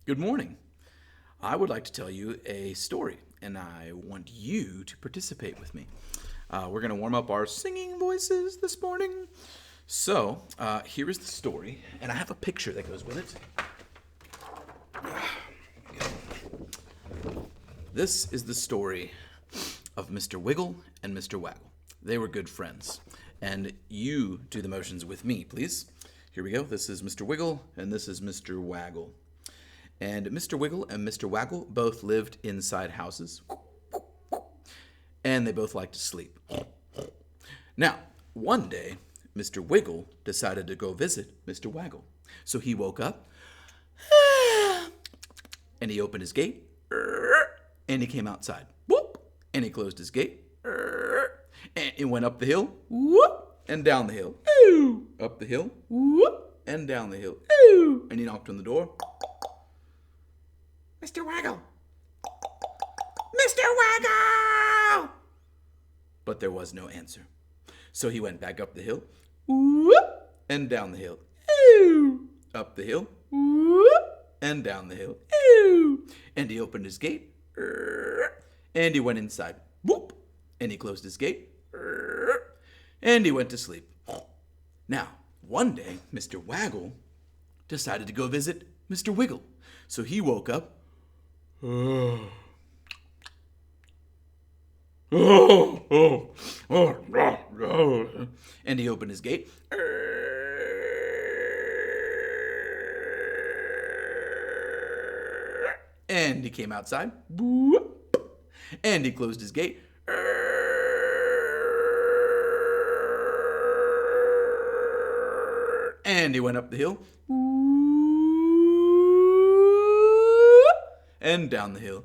Good morning. I would like to tell you a story, and I want you to participate with me. We're going to warm up our singing voices this morning. So, here is the story, and I have a picture that goes with it. This is the story of Mr. Wiggle and Mr. Waggle. They were good friends. And you do the motions with me, please. Here we go. This is Mr. Wiggle, and this is Mr. Waggle. And Mr. Wiggle and Mr. Waggle both lived inside houses. And they both liked to sleep. Now, one day, Mr. Wiggle decided to go visit Mr. Waggle. So he woke up, and he opened his gate, and he came outside. Whoop! And he closed his gate, and he went up the hill, whoop, and down the hill, up the hill, whoop, and down the hill, and he knocked on the door. Mr. Waggle! Mr. Waggle! But there was no answer. So he went back up the hill, whoop, and down the hill, up the hill, whoop, and down the hill, and he opened his gate, and he went inside, whoop, and he closed his gate, and he went to sleep. Now, one day, Mr. Waggle decided to go visit Mr. Wiggle. So he woke up, and he opened his gate, and he came outside, and he closed his gate, and he went up the hill, and down the hill,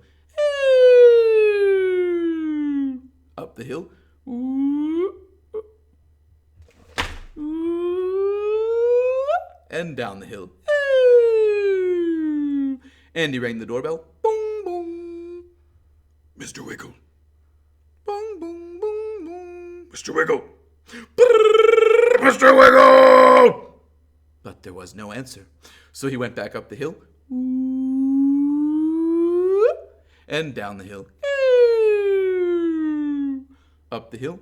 up the hill, and down the hill, and he rang the doorbell. Boom, boom. Mr. Wiggle. Boom, boom, boom, boom. Mr. Wiggle. Mr. Wiggle! But there was no answer. So he went back up the hill, and down the hill, up the hill,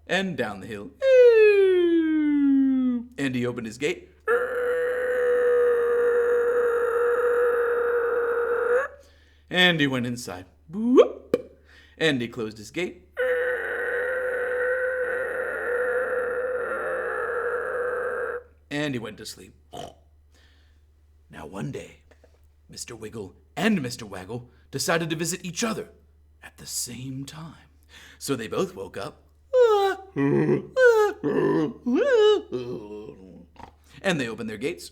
and down the hill, and he opened his gate, and he went inside, and he closed his gate, and he went to sleep. Now one day, Mr. Wiggle and Mr. Waggle decided to visit each other at the same time. So they both woke up, and they opened their gates,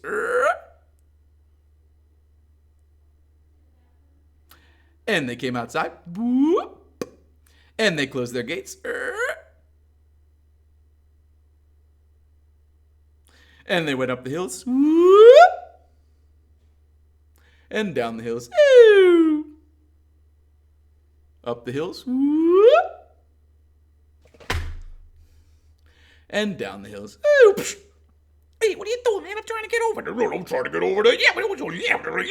and they came outside, and they closed their gates, and they went up the hills, and down the hills, up the hills, and down the hills. Hey, what are you doing, man? I'm trying to get over there. I'm trying to get over there. Yeah,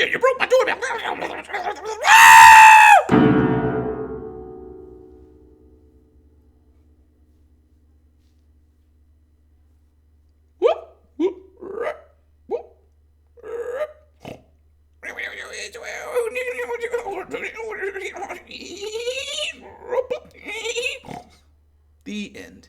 you broke my doorbell. The end.